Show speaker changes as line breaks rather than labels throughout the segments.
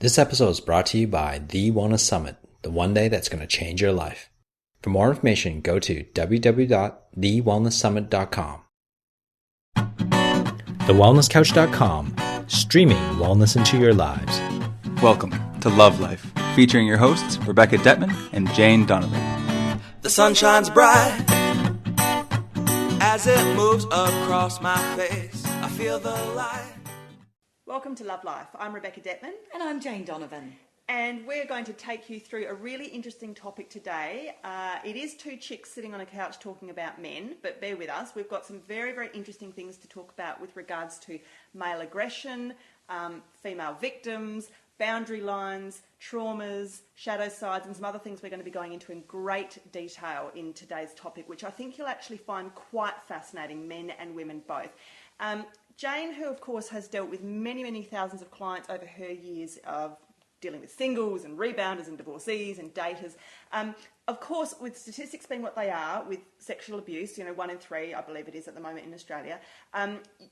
This episode is brought to you by The Wellness Summit, the one day that's going to change your life. For more information, go to www.thewellnesssummit.com. TheWellnessCouch.com, streaming wellness into your lives.
Welcome to Love Life, featuring your hosts Rebecca Detman and Jane Donovan.
The sun shines bright as it moves across my face. I feel the light.
Welcome to Love Life. I'm Rebecca Detman.
And I'm Jane Donovan.
And we're going to take you through a really interesting topic today. It is two chicks sitting on a couch talking about men, but bear with us. We've got some very, very interesting things to talk about with regards to male aggression, female victims, boundary lines, traumas, shadow sides, and some other things we're going to be going into in great detail in today's topic, which I think you'll actually find quite fascinating, men and women both. Jane, who of course has dealt with many, many thousands of clients over her years of dealing with singles and rebounders and divorcees and daters, of course, with statistics being what they are, with sexual abuse, 1 in 3, I believe it is at the moment in Australia,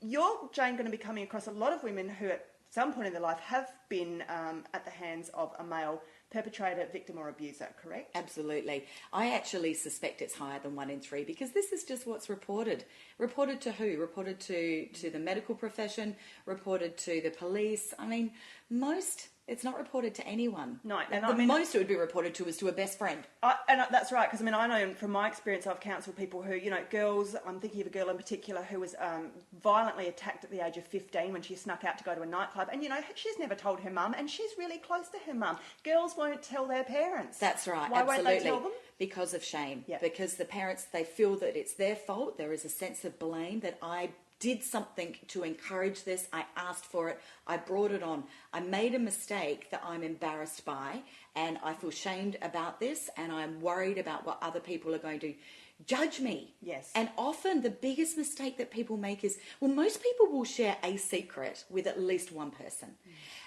you're, Jane, going to be coming across a lot of women who at some point in their life have been at the hands of a male perpetrator, victim or abuser, correct?
Absolutely. I actually suspect it's higher than 1 in 3 because this is just what's reported. Reported to who? Reported to the medical profession, reported to the police. I mean, it's not reported to anyone.
No.
And most it would be reported to is to a best friend.
That's right, because I know from my experience I've counselled people who, girls, I'm thinking of a girl in particular who was violently attacked at the age of 15 when she snuck out to go to a nightclub. And, she's never told her mum and she's really close to her mum. Girls won't tell their parents.
That's right,
Why
absolutely.
won't they tell them?
Because of shame.
Yeah.
Because the parents, they feel that it's their fault. There is a sense of blame that I did something to encourage this. I asked for it. I brought it on. I made a mistake that I'm embarrassed by, and I feel shamed about this, and I'm worried about what other people are going to judge me.
Yes.
And often the biggest mistake that people make is, most people will share a secret with at least one person.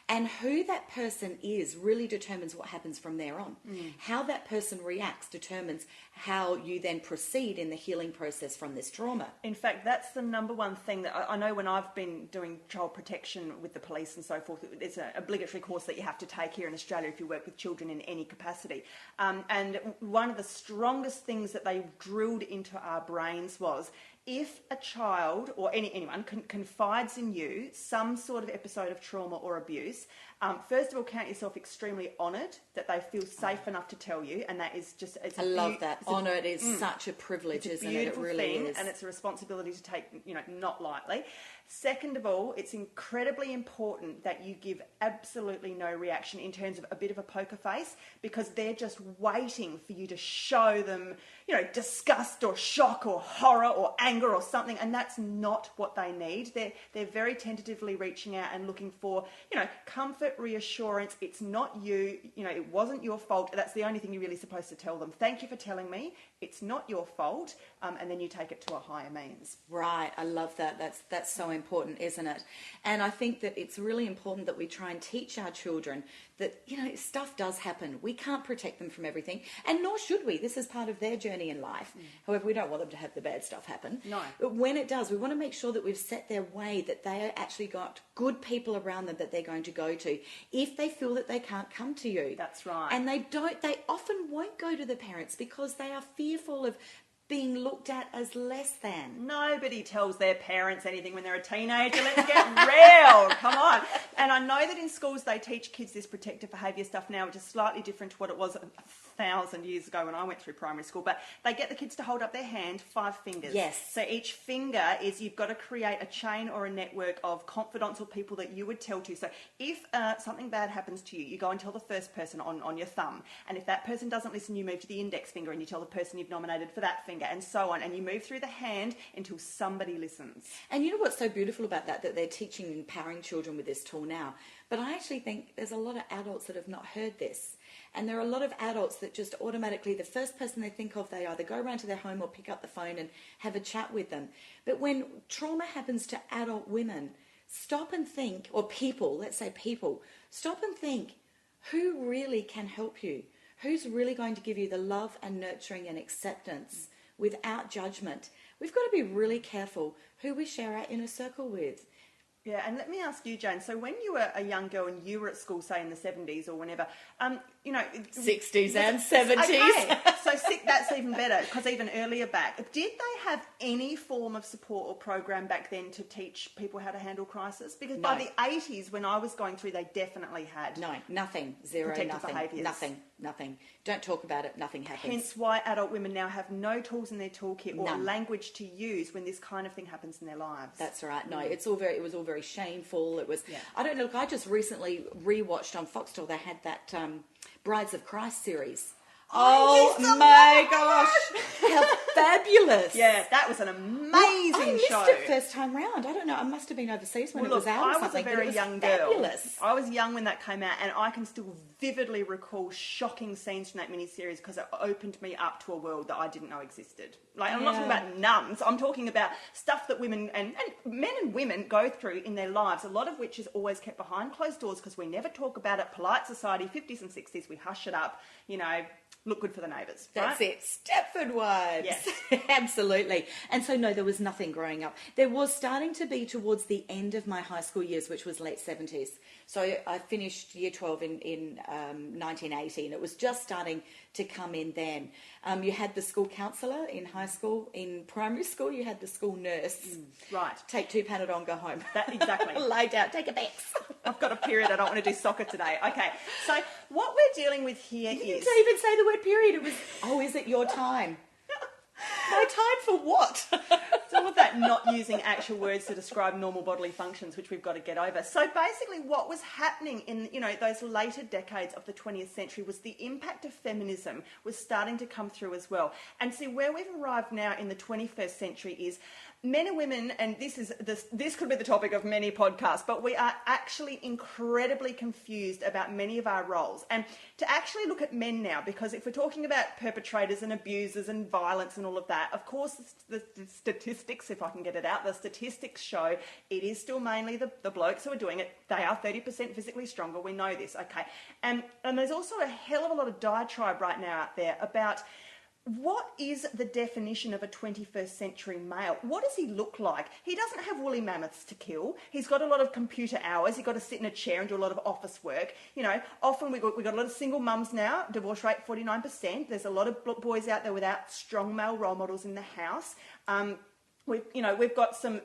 And who that person is really determines what happens from there on. How that person reacts determines how you then proceed in the healing process from this trauma.
In fact, that's the number one thing that I know when I've been doing child protection with the police and so forth. It's an obligatory course that you have to take here in Australia if you work with children in any capacity. And one of the strongest things that they drilled into our brains was, if a child or anyone confides in you some sort of episode of trauma or abuse, first of all, count yourself extremely honoured that they feel safe enough to tell you, and that is just...
I love that. Honoured is such a privilege, isn't it? It really is.
And it's a responsibility to take, not lightly. Second of all, it's incredibly important that you give absolutely no reaction in terms of a bit of a poker face, because they're just waiting for you to show them, disgust or shock or horror or anger or something, and that's not what they need. They're very tentatively reaching out and looking for, comfort, reassurance. It's not you, it wasn't your fault. That's the only thing you're really supposed to tell them. Thank you for telling me. It's not your fault. And then you take it to a higher means.
Right. I love that. That's so important, isn't it? And I think that it's really important that we try and teach our children that, stuff does happen. We can't protect them from everything, and nor should we. This is part of their journey in life. However, we don't want them to have the bad stuff happen.
No.
But when it does, we want to make sure that we've set their way, that they actually got good people around them that they're going to go to if they feel that they can't come to you.
That's right.
And they often won't go to the parents because they are fearful of being looked at as less than.
Nobody tells their parents anything when they're a teenager. Let's get real. Come on. And I know that in schools they teach kids this protective behaviour stuff now, which is slightly different to what it was 1,000 years ago when I went through primary school. But they get the kids to hold up their hand 5 fingers.
Yes.
So each finger is, you've got to create a chain or a network of confidants or people that you would tell to. So if something bad happens to you, you go and tell the first person on your thumb. And if that person doesn't listen, you move to the index finger and you tell the person you've nominated for that finger, and so on. And you move through the hand until somebody listens.
And you know what's so beautiful about that they're teaching and empowering children with this tool now. But I actually think there's a lot of adults that have not heard this. And there are a lot of adults that just automatically, the first person they think of, they either go around to their home or pick up the phone and have a chat with them. But when trauma happens to adult women, stop and think, or people, let's say people, stop and think, who really can help you? Who's really going to give you the love and nurturing and acceptance without judgment? We've got to be really careful who we share our inner circle with.
Yeah, and let me ask you, Jane. So when you were a young girl and you were at school, say in the 70s or whenever,
60s and 70s.
Okay, so that's even better, because even earlier back, did they have any form of support or program back then to teach people how to handle crisis? Because by the 80s, when I was going through, they definitely had.
No, nothing. Zero,
protective
nothing.
behaviours.
Nothing. Don't talk about it, nothing happens.
Hence why adult women now have no tools in their toolkit or language to use when this kind of thing happens in their lives.
That's right. No, it was all very shameful. It was. Yeah. I don't know. Look, I just recently rewatched on Foxtel. They had that Brides of Christ series. Oh my gosh, how fabulous!
Yeah, that was an amazing
I missed
show.
it first time round. I don't know. I must have been overseas when it was out.
I was a very young girl.
Fabulous.
I was young when that came out, and I can still vividly recall shocking scenes from that miniseries because it opened me up to a world that I didn't know existed. Like, I'm not talking about nuns. I'm talking about stuff that women and men and women go through in their lives, a lot of which is always kept behind closed doors because we never talk about it. Polite society, 50s and 60s, we hush it up, look good for the neighbours.
That's
right?
it. Stepford wives.
Yes.
Absolutely. And so, no, there was nothing growing up. There was starting to be towards the end of my high school years, which was late 70s. So I finished year 12 in 1980, and it was just starting to come in then. You had the school counsellor in high school. In primary school, you had the school nurse.
Right.
Take 2 Panadol, go home.
Exactly.
Lay down, take a Bex.
I've got a period, I don't want to do soccer today. Okay, so what we're dealing with here
You
is...
didn't even say the word period. It was, is it your time? My time for what?
It's all of that not using actual words to describe normal bodily functions, which we've got to get over. So basically what was happening in, those later decades of the 20th century was the impact of feminism was starting to come through as well. And see, where we've arrived now in the 21st century is men and women, and this could be the topic of many podcasts, but we are actually incredibly confused about many of our roles. And to actually look at men now, because if we're talking about perpetrators and abusers and violence and all of that, of course the statistics, if I can get it out, the statistics show it is still mainly the blokes who are doing it. They are 30% physically stronger, we know this, okay? And there's also a hell of a lot of diatribe right now out there about what is the definition of a 21st century male? What does he look like? He doesn't have woolly mammoths to kill. He's got a lot of computer hours. He's got to sit in a chair and do a lot of office work. Often we've got a lot of single mums now, divorce rate 49%. There's a lot of boys out there without strong male role models in the house. We've got some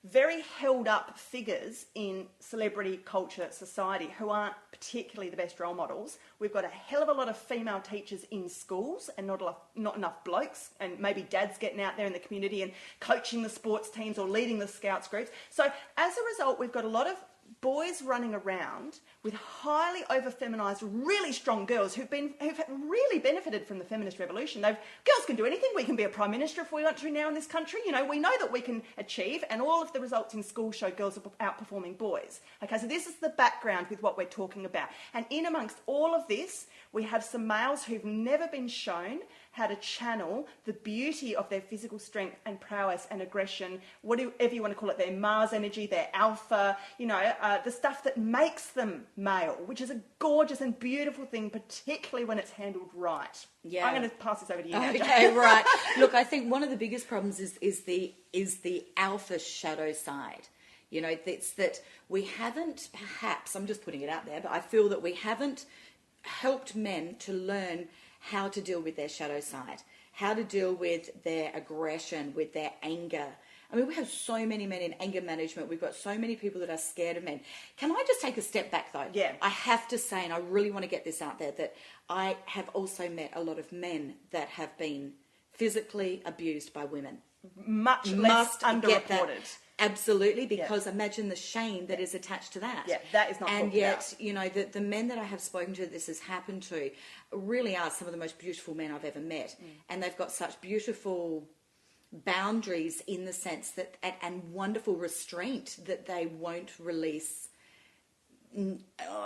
very held up figures in celebrity culture society who aren't particularly the best role models. We've got a hell of a lot of female teachers in schools and not enough blokes, and maybe dads getting out there in the community and coaching the sports teams or leading the scouts groups. So as a result, we've got a lot of boys running around with highly over-feminised, really strong girls who've really benefited from the feminist revolution. Girls can do anything. We can be a prime minister if we want to now in this country. We know that we can achieve, and all of the results in school show girls are outperforming boys. Okay, so this is the background with what we're talking about. And in amongst all of this, we have some males who've never been shown how to channel the beauty of their physical strength and prowess and aggression, whatever you want to call it, their Mars energy, their alpha, the stuff that makes them male, which is a gorgeous and beautiful thing, particularly when it's handled right. Yeah. I'm going to pass this over to you now,
Okay, right. Look, I think one of the biggest problems is the alpha shadow side. It's that we haven't, perhaps, I'm just putting it out there, but I feel that we haven't helped men to learn how to deal with their shadow side, how to deal with their aggression, with their anger. I mean, we have so many men in anger management. We've got so many people that are scared of men. Can I just take a step back, though?
Yeah.
I have to say, and I really want to get this out there, that I have also met a lot of men that have been physically abused by women.
Much less underreported.
Absolutely, because imagine the shame that is attached to that.
Yeah, that is not
And yet, the men that I have spoken to, this has happened to, really are some of the most beautiful men I've ever met. And they've got such beautiful boundaries in the sense that, and wonderful restraint that they won't release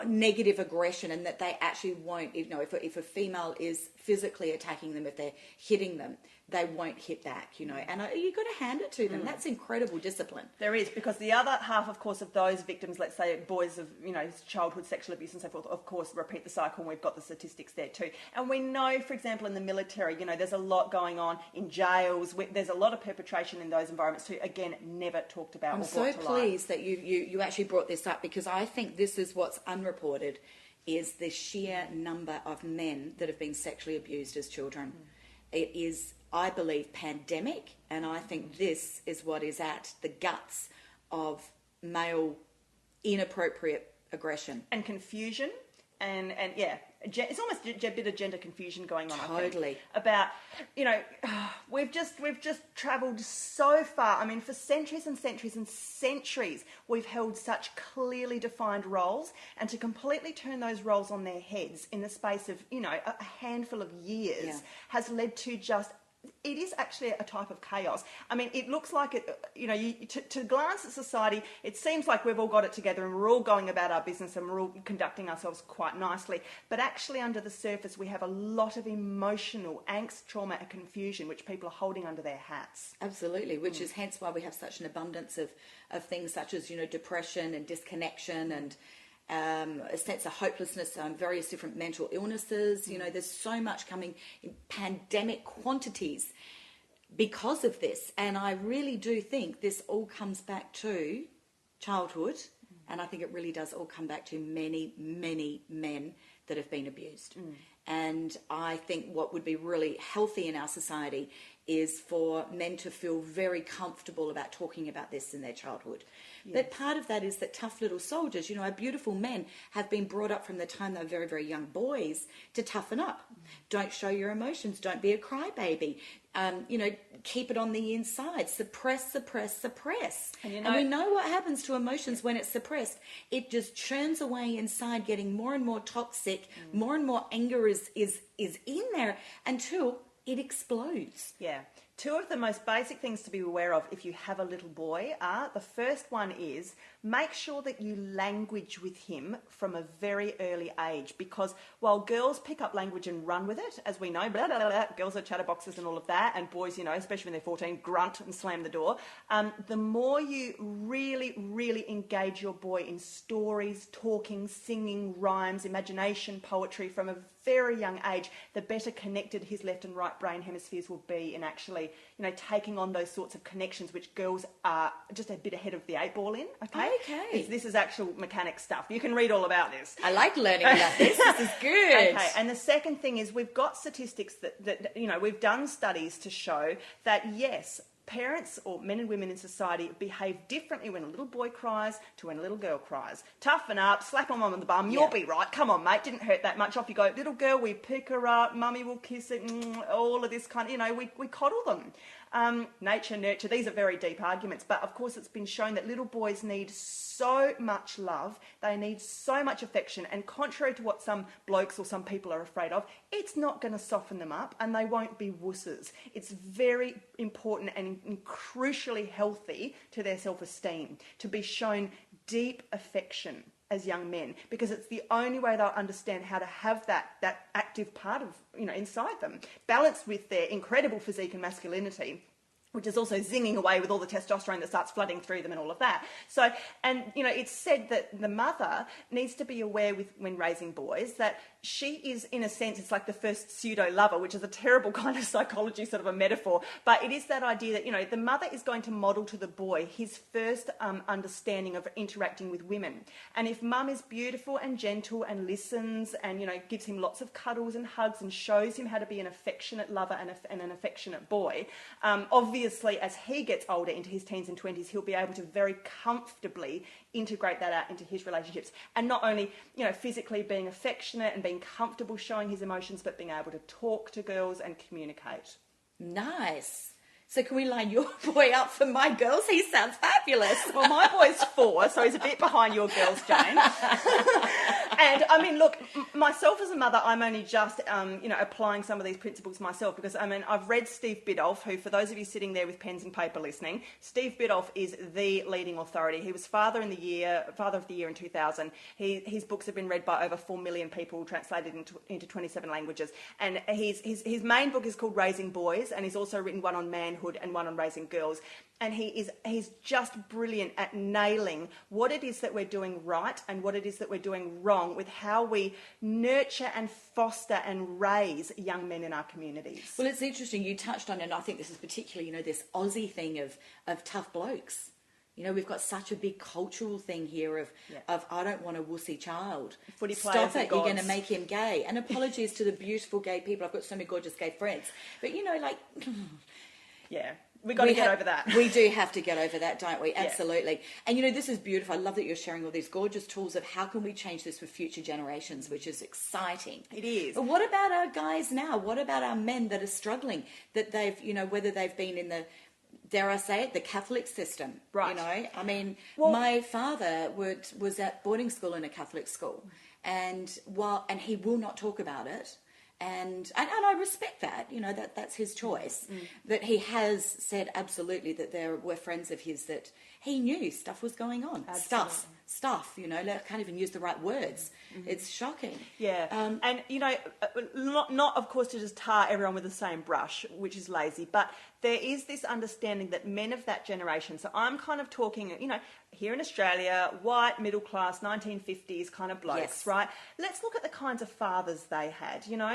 negative aggression, and that they actually won't, if a female is physically attacking them, if they're hitting them, they won't hit back, you know. And you've got to hand it to them. That's incredible discipline.
There is, because the other half, of course, of those victims, let's say boys of, you know, childhood sexual abuse and so forth, of course, repeat the cycle, and we've got the statistics there too. And we know, for example, in the military, you know, there's a lot going on in jails. There's a lot of perpetration in those environments too. Again, never talked about.
I'm
or
so
brought to light.
pleased that you actually brought this up, because I think this is what's unreported, is the sheer number of men that have been sexually abused as children. It is, I believe, pandemic, and I think this is what is at the guts of male inappropriate aggression.
And confusion, and yeah, it's almost a bit of gender confusion going on.
Totally.
I think, about, you know, we've just travelled so far. I mean, for centuries and centuries and centuries, we've held such clearly defined roles, and to completely turn those roles on their heads in the space of, you know, a handful of years has led to just. It is actually a type of chaos. I mean, it looks like it, you know, to glance at society, it seems like we've all got it together and we're all going about our business and we're all conducting ourselves quite nicely. But actually under the surface, we have a lot of emotional angst, trauma and confusion, which people are holding under their hats.
Absolutely, which is hence why we have such an abundance of things such as, you know, depression and disconnection and a sense of hopelessness, various different mental illnesses. You know, there's so much coming in pandemic quantities because of this. And I really do think this all comes back to childhood. And I think it really does all come back to many, many men that have been abused. And I think what would be really healthy in our society is for men to feel very comfortable about talking about this in their childhood. Yes. But part of that is that tough little soldiers, you know, our beautiful men have been brought up from the time they're very, very young boys to toughen up. Don't show your emotions. Don't be a crybaby. You know, keep it on the inside. Suppress, suppress, suppress. And we know what happens to emotions when it's suppressed. It just churns away inside, getting more and more toxic. More and more anger is in there until it explodes.
Yeah. Two of the most basic things to be aware of if you have a little boy are, the first one is make sure that you language with him from a very early age, because while girls pick up language and run with it, as we know, blah, blah, blah, blah, girls are chatterboxes and all of that, and boys, you know, especially when they're 14, grunt and slam the door. The more you really, really engage your boy in stories, talking, singing, rhymes, imagination, poetry from a very young age, the better connected his left and right brain hemispheres will be in actually, you know, taking on those sorts of connections which girls are just a bit ahead of the 8 ball in. Okay. This is actual mechanic stuff. You can read all about this.
I like learning about this. This is good.
Okay. And the second thing is we've got statistics that you know, we've done studies to show that yes, parents or men and women in society behave differently when a little boy cries to when a little girl cries. Toughen up, slap on mum on the bum, you'll be right. Come on, mate, didn't hurt that much. Off you go. Little girl, we pick her up, mummy will kiss it, all of this kind of, you know, we coddle them. Nature, nurture, these are very deep arguments, but of course it's been shown that little boys need so much love, they need so much affection, and contrary to what some blokes or some people are afraid of, it's not going to soften them up and they won't be wusses. It's very important and crucially healthy to their self-esteem to be shown deep affection as young men, because it's the only way they'll understand how to have that active part of, you know, inside them, balanced with their incredible physique and masculinity, which is also zinging away with all the testosterone that starts flooding through them and all of that. So, and, you know, it's said that the mother needs to be aware when raising boys that she is, in a sense, it's like the first pseudo-lover, which is a terrible kind of psychology sort of a metaphor, but it is that idea that, you know, the mother is going to model to the boy his first understanding of interacting with women. And if mum is beautiful and gentle and listens and, you know, gives him lots of cuddles and hugs and shows him how to be an affectionate lover and an affectionate boy, obviously as he gets older into his teens and 20s, he'll be able to very comfortably integrate that out into his relationships. And not only, you know, physically being affectionate and being comfortable showing his emotions, but being able to talk to girls and communicate.
Nice. So can we line your boy up for my girls? He sounds fabulous.
Well, my boy's 4, so he's a bit behind your girls, Jane. And I mean, look, myself as a mother, I'm only just, applying some of these principles myself, because I mean, I've read Steve Biddulph, who, for those of you sitting there with pens and paper listening, Steve Biddulph is the leading authority. He was Father of the Year in 2000. His books have been read by over 4 million people, translated into 27 languages. And his main book is called Raising Boys, and he's also written one on manhood and one on raising girls. And he's just brilliant at nailing what it is that we're doing right and what it is that we're doing wrong with how we nurture and foster and raise young men in our communities.
Well, it's interesting. You touched on, and I think this is particularly, this Aussie thing of tough blokes. We've got such a big cultural thing here of I don't want a wussy child.
Footy
Stop
players
it, you're going to make him gay. And apologies to the beautiful gay people. I've got so many gorgeous gay friends. But,
yeah. We've got to get over that.
We do have to get over that, don't we? Absolutely. And, this is beautiful. I love that you're sharing all these gorgeous tools of how can we change this for future generations, which is exciting.
It is.
But what about our guys now? What about our men that are struggling, that they've, whether they've been in the, dare I say it, the Catholic system?
Right.
I mean, my father was at boarding school in a Catholic school, and he will not talk about it. And I respect that, that's his choice. That he has said absolutely that there were friends of his that he knew stuff was going on.
Absolutely.
Stuff, I can't even use the right words. It's shocking.
Yeah. And, not of course to just tar everyone with the same brush, which is lazy, but there is this understanding that men of that generation, so I'm kind of talking, here in Australia, white, middle class, 1950s kind of blokes, right? Let's look at the kinds of fathers they had, And,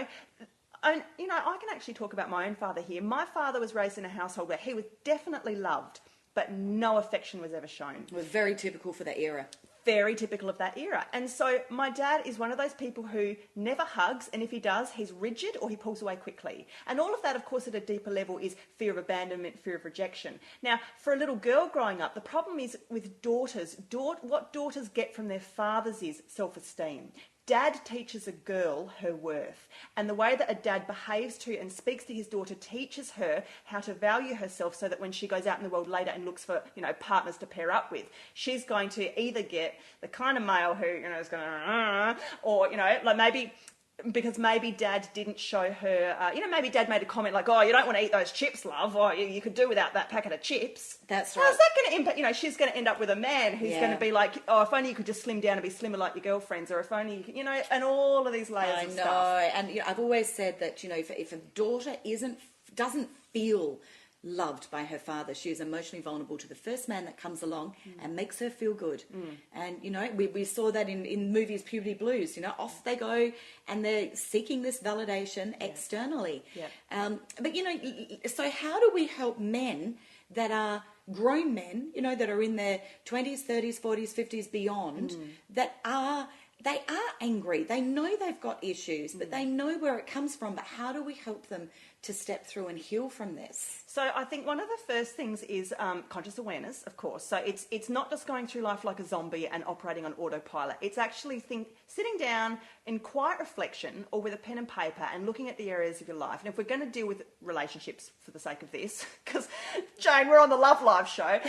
I can actually talk about my own father here. My father was raised in a household where he was definitely loved, but no affection was ever shown.
It was very typical for that era.
Very typical of that era. And so my dad is one of those people who never hugs, and if he does, he's rigid or he pulls away quickly. And all of that, of course, at a deeper level is fear of abandonment, fear of rejection. Now, for a little girl growing up, the problem is with daughters. What daughters get from their fathers is self-esteem. Dad teaches a girl her worth, and the way that a dad behaves to and speaks to his daughter teaches her how to value herself, so that when she goes out in the world later and looks for, partners to pair up with, she's going to either get the kind of male who, is going to, or, maybe dad didn't show her, maybe dad made a comment like, oh, you don't want to eat those chips, love, or you could do without that packet of chips.
That's right.
How's that going to impact, she's going to end up with a man who's going to be like, oh, if only you could just slim down and be slimmer like your girlfriends, or if only you could, and all of these layers of stuff.
I know, and I've always said that, if a daughter doesn't feel loved by her father, she is emotionally vulnerable to the first man that comes along and makes her feel good. And we saw that in movies, Puberty Blues, off they go and they're seeking this validation externally. But so how do we help men that are grown men, that are in their 20s, 30s, 40s, 50s, beyond, that they are angry, they know they've got issues, but they know where it comes from, but how do we help them to step through and heal from this?
So I think one of the first things is conscious awareness, of course. So it's not just going through life like a zombie and operating on autopilot. It's actually sitting down in quiet reflection or with a pen and paper and looking at the areas of your life. And if we're going to deal with relationships for the sake of this, because, Jane, we're on the Love Live show,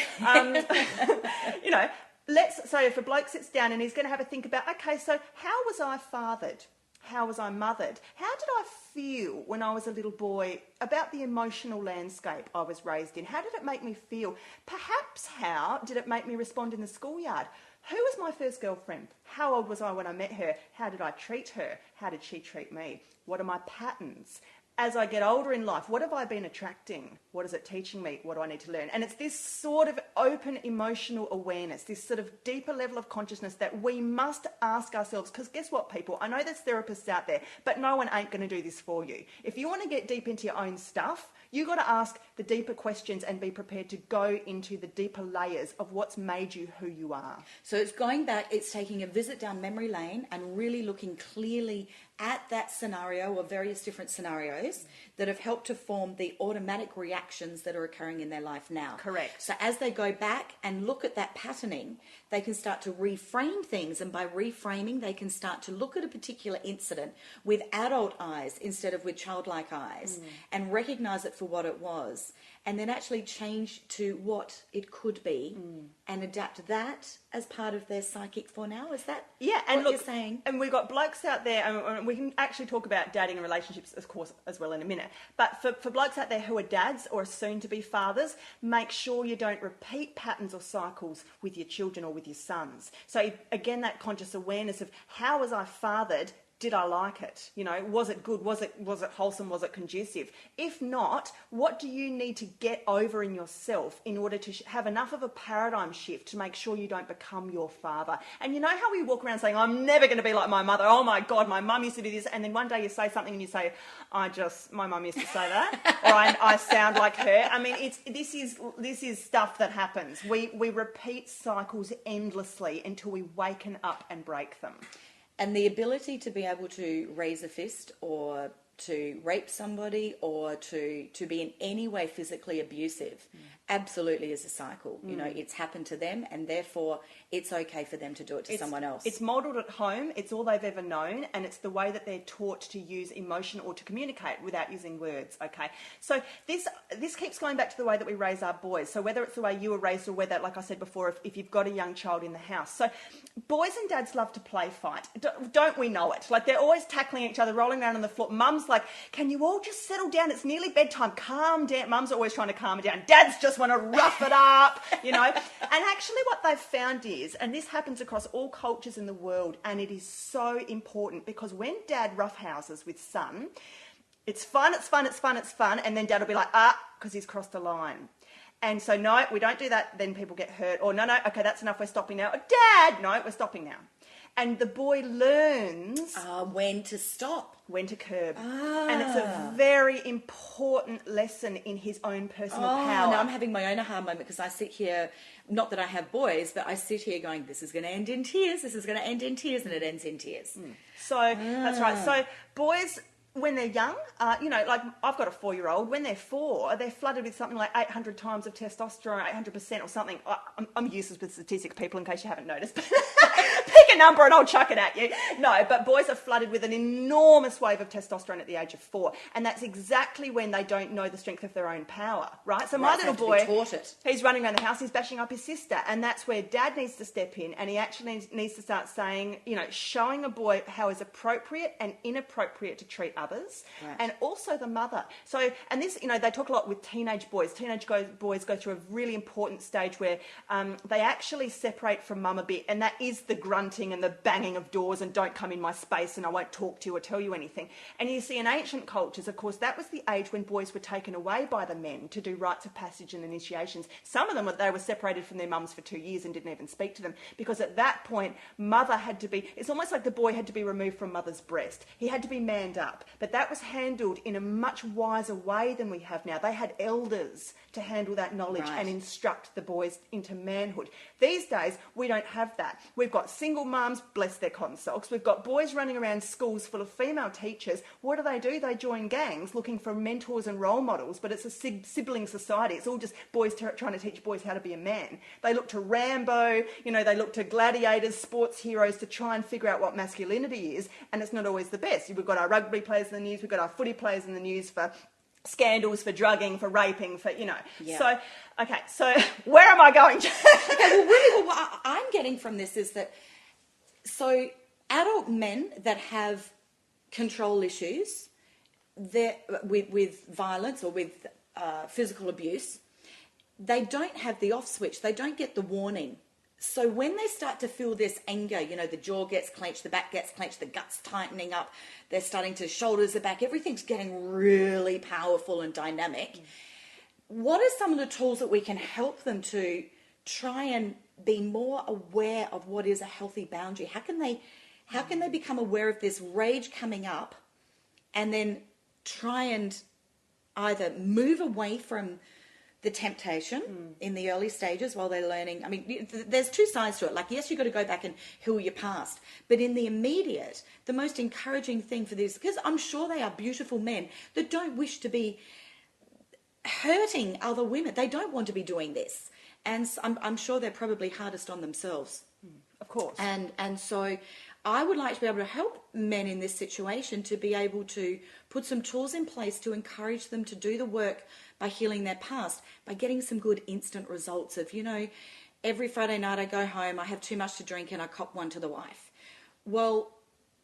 so if a bloke sits down and he's going to have a think about, okay, so how was I fathered? How was I mothered? How did I feel when I was a little boy about the emotional landscape I was raised in? How did it make me feel? Perhaps how did it make me respond in the schoolyard? Who was my first girlfriend? How old was I when I met her? How did I treat her? How did she treat me? What are my patterns? As I get older in life, what have I been attracting? What is it teaching me? What do I need to learn? And it's this sort of open emotional awareness, this sort of deeper level of consciousness that we must ask ourselves. Because guess what, people? I know there's therapists out there, but no one ain't going to do this for you. If you want to get deep into your own stuff, you've got to ask the deeper questions and be prepared to go into the deeper layers of what's made you who you are.
So it's going back, it's taking a visit down memory lane and really looking clearly at that scenario or various different scenarios scenarios that have helped to form the automatic reactions that are occurring in their life now.
Correct.
So as they go back and look at that patterning, they can start to reframe things, and by reframing, they can start to look at a particular incident with adult eyes instead of with childlike eyes, and recognize it for what it was, and then actually change to what it could be, and adapt that as part of their psychic for now. Is that
and
what
look,
you're saying?
And we've got blokes out there, and we can actually talk about dating and relationships, of course, as well in a minute. But for blokes out there who are dads or soon-to-be fathers, make sure you don't repeat patterns or cycles with your children or with your sons. So again, that conscious awareness of how was I fathered. Did I like it? You know, was it good? Was it wholesome? Was it conducive? If not, what do you need to get over in yourself in order to have enough of a paradigm shift to make sure you don't become your father? And you know how we walk around saying, I'm never going to be like my mother. Oh my God, my mum used to do this. And then one day you say something and you say, my mum used to say that. Or I sound like her. I mean, this is stuff that happens. We repeat cycles endlessly until we waken up and break them.
And the ability to be able to raise a fist or to rape somebody or to be in any way physically abusive absolutely is a cycle. You know, it's happened to them, and therefore it's okay for them to do it to someone else.
It's modelled at home, it's all they've ever known, and it's the way that they're taught to use emotion or to communicate without using words, okay? So this keeps going back to the way that we raise our boys. So whether it's the way you were raised or whether, like I said before, if you've got a young child in the house. So boys and dads love to play fight. Don't we know it? Like, they're always tackling each other, rolling around on the floor. Mum's like, can you all just settle down? It's nearly bedtime. Calm down. Mum's always trying to calm it down. Dads just want to rough it up, you know. And actually what they've found is, and this happens across all cultures in the world, and it is so important, because when dad roughhouses with son, it's fun, and then dad will be like, because he's crossed a line. And so, no, we don't do that, then people get hurt. Or, no, okay, that's enough, we're stopping now. Dad, no, we're stopping now. And the boy learns
when to stop,
when to curb. And it's a very important lesson in his own personal power.
Now I'm having my own aha moment, because I sit here, not that I have boys, but I sit here going, this is going to end in tears, this is going to end in tears, and it ends in tears.
So that's right. So boys, when they're young, you know, like I've got a 4-year-old, when they're 4, they're flooded with something like 800 times of testosterone, 800% or something. I'm useless with statistics, people, in case you haven't noticed. Pick a number and I'll chuck it at you. No, but boys are flooded with an enormous wave of testosterone at the age of 4. And that's exactly when they don't know the strength of their own power, right? So my little boy, he's running around the house, he's bashing up his sister. And that's where dad needs to step in, and he actually needs to start saying, you know, showing a boy how is appropriate and inappropriate to treat others, and also the mother. So, and this, you know, they talk a lot with teenage boys. Boys go through a really important stage where they actually separate from mum a bit, and that is the grunting and the banging of doors and don't come in my space and I won't talk to you or tell you anything. And you see in ancient cultures, of course, that was the age when boys were taken away by the men to do rites of passage and initiations. Some of them, they were separated from their mums for 2 years and didn't even speak to them, because at that point, mother had to be, it's almost like the boy had to be removed from mother's breast. He had to be manned up. But that was handled in a much wiser way than we have now. They had elders to handle that knowledge and instruct the boys into manhood. These days, we don't have that. We've got single mums, bless their cotton socks. We've got boys running around schools full of female teachers. What do? They join gangs looking for mentors and role models, but it's a sibling society. It's all just boys trying to teach boys how to be a man. They look to Rambo, you know, they look to gladiators, sports heroes to try and figure out what masculinity is, and it's not always the best. We've got our rugby players in the news, we've got our footy players in the news for scandals, for drugging, for raping, for, you know. Yeah. So, okay, so where am I going?
Okay, well, really, what I'm getting from this is that, so adult men that have control issues with violence or with physical abuse, they don't have the off switch. They don't get the warning. So when they start to feel this anger, you know, the jaw gets clenched, the back gets clenched, the gut's tightening up, they're starting to, shoulders are back, everything's getting really powerful and dynamic. What are some of the tools that we can help them to try and be more aware of what is a healthy boundary? How can they become aware of this rage coming up and then try and either move away from the temptation in the early stages while they're learning. I mean, there's two sides to it. Like, yes, you've got to go back and heal your past. But in the immediate, the most encouraging thing for this, because I'm sure they are beautiful men that don't wish to be hurting other women. They don't want to be doing this. And I'm sure they're probably hardest on themselves.
Of course.
And so I would like to be able to help men in this situation to be able to put some tools in place to encourage them to do the work by healing their past, by getting some good instant results of, every Friday night I go home, I have too much to drink and I cop one to the wife. Well,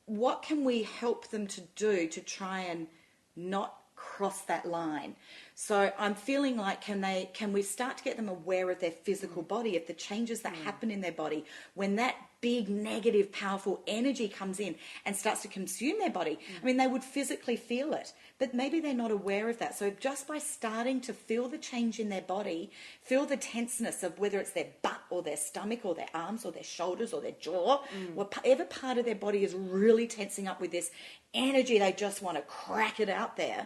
what can we help them to do to try and not cross that line? So I'm feeling like, can we start to get them aware of their physical body, of the changes that happen in their body when that big negative powerful energy comes in and starts to consume their body. I mean, they would physically feel it, but maybe they're not aware of that. So just by starting to feel the change in their body, feel the tenseness of whether it's their butt or their stomach or their arms or their shoulders or their jaw, whatever part of their body is really tensing up with this energy, they just want to crack it out there.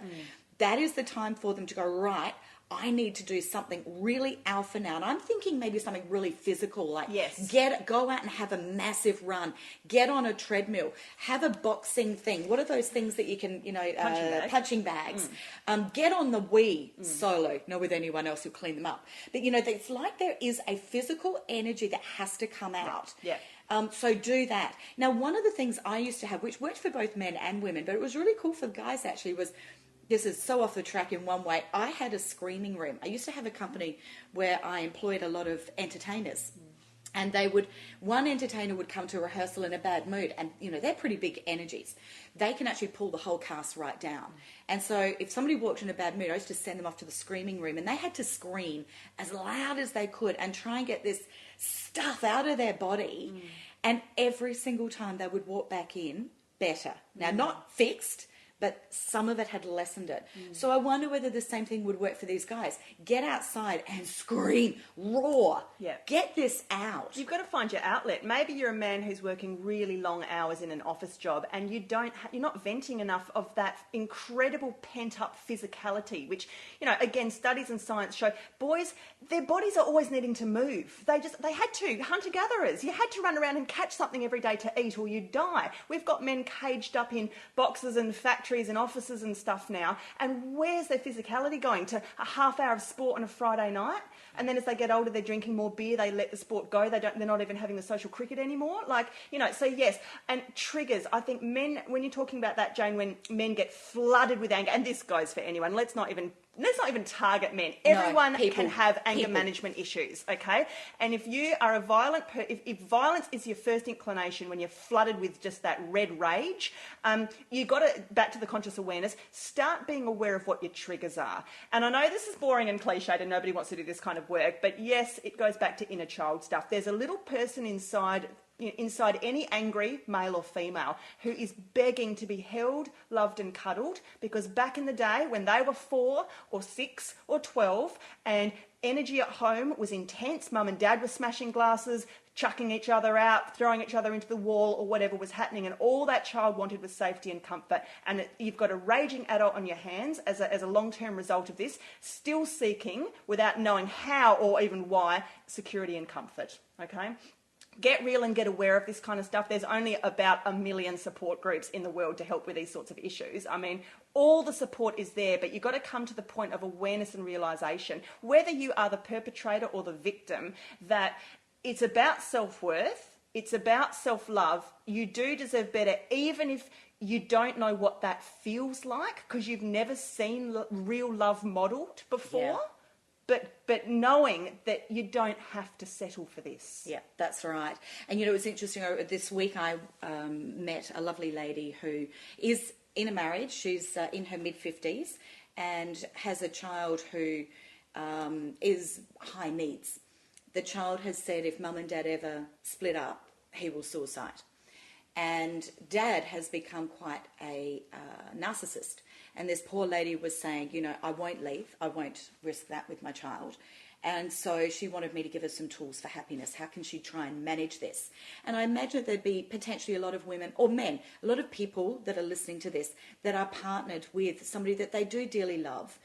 That is the time for them to go, right, I need to do something really alpha now. And I'm thinking maybe something really physical, like go out and have a massive run, get on a treadmill, have a boxing thing. What are those things that you can, punching bags. Get on the Wii solo, not with anyone else who'll clean them up. But, it's like there is a physical energy that has to come out.
Yeah.
So do that. Now, one of the things I used to have, which worked for both men and women, but it was really cool for guys actually, was, this is so off the track in one way, I had a screaming room. I used to have a company where I employed a lot of entertainers. And one entertainer would come to a rehearsal in a bad mood, and, they're pretty big energies. They can actually pull the whole cast right down. And so if somebody walked in a bad mood, I used to send them off to the screaming room, and they had to scream as loud as they could and try and get this stuff out of their body. And every single time they would walk back in better. Now, not fixed, but some of it had lessened it. So I wonder whether the same thing would work for these guys. Get outside and scream, roar.
Yeah.
Get this out.
You've got to find your outlet. Maybe you're a man who's working really long hours in an office job, and you're not venting enough of that incredible pent-up physicality, which, again, studies and science show boys, their bodies are always needing to move. They had to. Hunter-gatherers. You had to run around and catch something every day to eat or you'd die. We've got men caged up in boxes and factories and offices and stuff now, and where's their physicality going? To a half hour of sport on a Friday night, and then as they get older they're drinking more beer, they let the sport go, they're not even having the social cricket anymore, so yes. And triggers, I think men, when you're talking about that, Jane, when men get flooded with anger, and this goes for anyone, let's not even target men. Everyone can have anger management issues, okay? And if you are a violent if violence is your first inclination when you're flooded with just that red rage, you got to, back to the conscious awareness, start being aware of what your triggers are. And I know this is boring and cliched and nobody wants to do this kind of work, but yes, it goes back to inner child stuff. There's a little person inside any angry male or female who is begging to be held, loved and cuddled, because back in the day when they were 4 or 6 or 12 and energy at home was intense, mum and dad were smashing glasses, chucking each other out, throwing each other into the wall or whatever was happening, and all that child wanted was safety and comfort. And you've got a raging adult on your hands as a long-term result of this, still seeking, without knowing how or even why, security and comfort, okay? Get real and get aware of this kind of stuff. There's only about 1 million support groups in the world to help with these sorts of issues. I mean, all the support is there, but you've got to come to the point of awareness and realisation, whether you are the perpetrator or the victim, that it's about self-worth, it's about self-love. You do deserve better, even if you don't know what that feels like, because you've never seen real love modelled before.
Yeah. But knowing that you don't have to settle for this.
Yeah, that's right. And, it was interesting. This week I met a lovely lady who is in a marriage. She's in her mid-50s and has a child who is high needs. The child has said if mum and dad ever split up, he will suicide. And dad has become quite a narcissist. And this poor lady was saying, I won't leave. I won't risk that with my child. And so she wanted me to give her some tools for happiness. How can she try and manage this? And I imagine there'd be potentially a lot of women or men, a lot of people that are listening to this that are partnered with somebody that they do dearly love,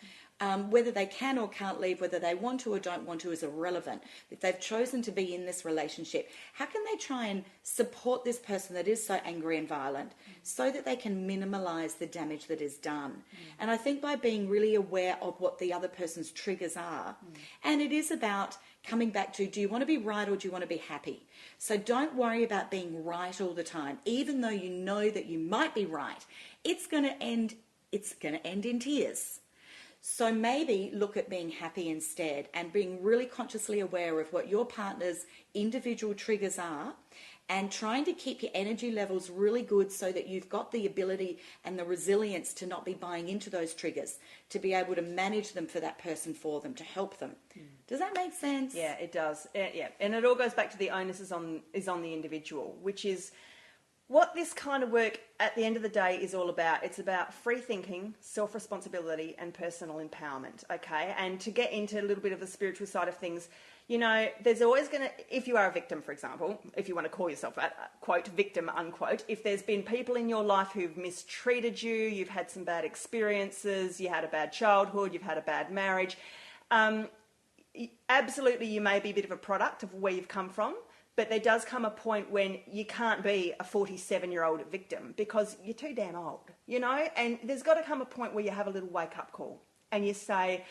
Whether they can or can't leave, whether they want to or don't want to is irrelevant. If they've chosen to be in this relationship, how can they try and support this person that is so angry and violent so that they can minimise the damage that is done? And I think by being really aware of what the other person's triggers are, and it is about coming back to, do you want to be right or do you want to be happy? So don't worry about being right all the time. Even though you know that you might be right, it's going to end in tears. So maybe look at being happy instead and being really consciously aware of what your partner's individual triggers are and trying to keep your energy levels really good so that you've got the ability and the resilience to not be buying into those triggers, to be able to manage them for that person, for them, to help them. Does that make sense?
Yeah, it does. Yeah, and it all goes back to the onus is on the individual, which is what this kind of work at the end of the day is all about. It's about free thinking, self-responsibility and personal empowerment, okay? And to get into a little bit of the spiritual side of things, you know, there's always going to, if you are a victim, for example, if you want to call yourself that, quote, victim, unquote, if there's been people in your life who've mistreated you, you've had some bad experiences, you had a bad childhood, you've had a bad marriage, absolutely you may be a bit of a product of where you've come from. But there does come a point when you can't be a 47-year-old victim because you're too damn old, you know? And there's got to come a point where you have a little wake-up call and you say,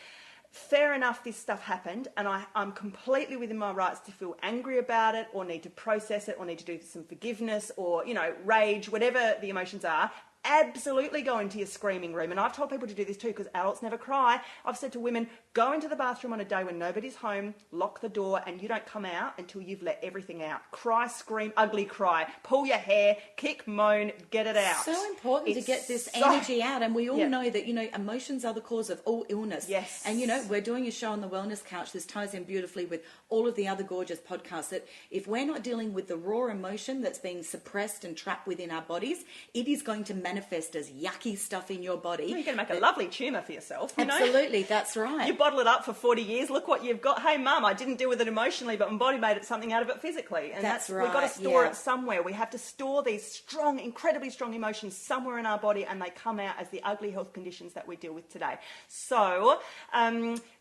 fair enough, this stuff happened and I'm completely within my rights to feel angry about it or need to process it or need to do some forgiveness or, you know, rage, whatever the emotions are. Absolutely go into your screaming room. And I've told people to do this too because adults never cry. I've said to women, go into the bathroom on a day when nobody's home, lock the door, and you don't come out until you've let everything out. Cry, scream, ugly cry. Pull your hair, kick, moan, get it out.
So important to get this energy out. And we all know that, you know, emotions are the cause of all illness.
Yes.
And, you know, we're doing a show on the Wellness Couch. This ties in beautifully with all of the other gorgeous podcasts that if we're not dealing with the raw emotion that's being suppressed and trapped within our bodies, it is going to manifest as yucky stuff in your body.
You're going to make a lovely tumour for yourself, you know?
Absolutely, that's right.
You bottle it up for 40 years, look what you've got. Hey, mum, I didn't deal with it emotionally, but my body made something out of it physically. And
that's right.
We've got to store it somewhere. We have to store these strong, incredibly strong emotions somewhere in our body, and they come out as the ugly health conditions that we deal with today. So,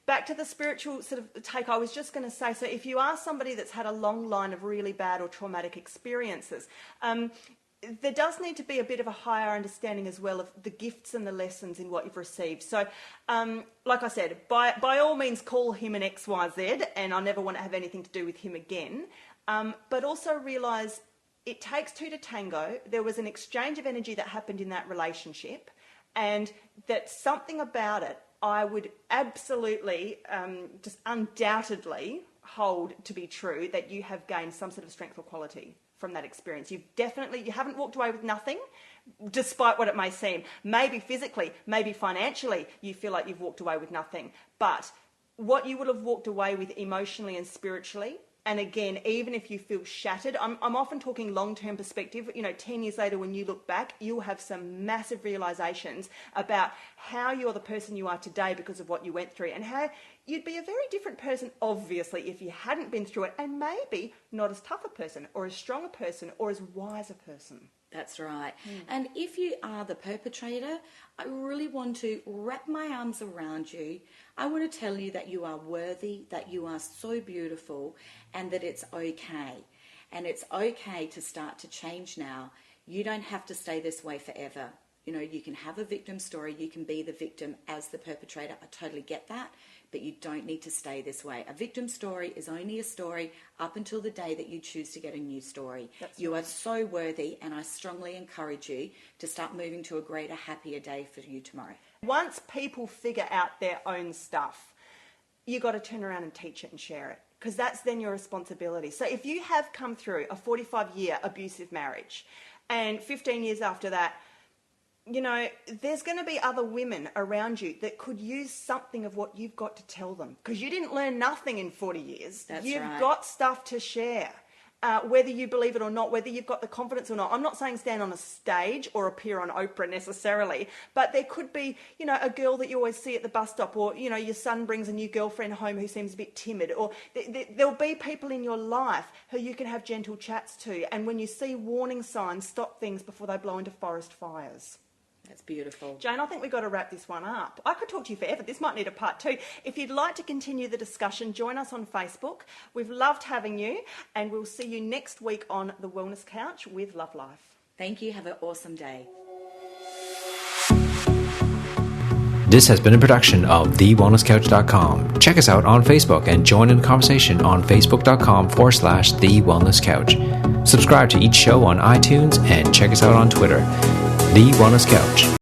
back to the spiritual sort of take, I was just going to say, so if you are somebody that's had a long line of really bad or traumatic experiences, there does need to be a bit of a higher understanding as well of the gifts and the lessons in what you've received. So, like I said, by all means call him an XYZ, and I never want to have anything to do with him again. But also realise it takes two to tango. There was an exchange of energy that happened in that relationship, and that something about it I would absolutely, just undoubtedly hold to be true, that you have gained some sort of strength or quality from that experience. You haven't walked away with nothing, despite what it may seem. Maybe physically, maybe financially, you feel like you've walked away with nothing. But what you would have walked away with emotionally and spiritually, and again, even if you feel shattered, I'm often talking long-term perspective, 10 years later when you look back, you'll have some massive realizations about how you're the person you are today because of what you went through, and how you'd be a very different person, obviously, if you hadn't been through it, and maybe not as tough a person, or as strong a person, or as wise a person.
That's right. And if you are the perpetrator, I really want to wrap my arms around you. I want to tell you that you are worthy, that you are so beautiful, and that it's okay. And it's okay to start to change now. You don't have to stay this way forever. You can have a victim story. You can be the victim as the perpetrator. I totally get that. But you don't need to stay this way. A victim story is only a story up until the day that you choose to get a new story. You are so worthy, and I strongly encourage you to start moving to a greater, happier day for you tomorrow.
Once people figure out their own stuff, you got to turn around and teach it and share it, because that's then your responsibility. So if you have come through a 45-year abusive marriage, and 15 years after that, there's going to be other women around you that could use something of what you've got to tell them, because you didn't learn nothing in 40 years. You've got stuff to share, whether you believe it or not, whether you've got the confidence or not. I'm not saying stand on a stage or appear on Oprah necessarily, but there could be, a girl that you always see at the bus stop, or, your son brings a new girlfriend home who seems a bit timid, or there'll be people in your life who you can have gentle chats to. And when you see warning signs, stop things before they blow into forest fires.
That's beautiful.
Jane, I think we've got to wrap this one up. I could talk to you forever. This might need a part 2. If you'd like to continue the discussion, join us on Facebook. We've loved having you, and we'll see you next week on The Wellness Couch with Love Life.
Thank you. Have an awesome day.
This has been a production of TheWellnessCouch.com. Check us out on Facebook and join in the conversation on Facebook.com/The Wellness Couch. Subscribe to each show on iTunes and check us out on Twitter. The Wellness Couch.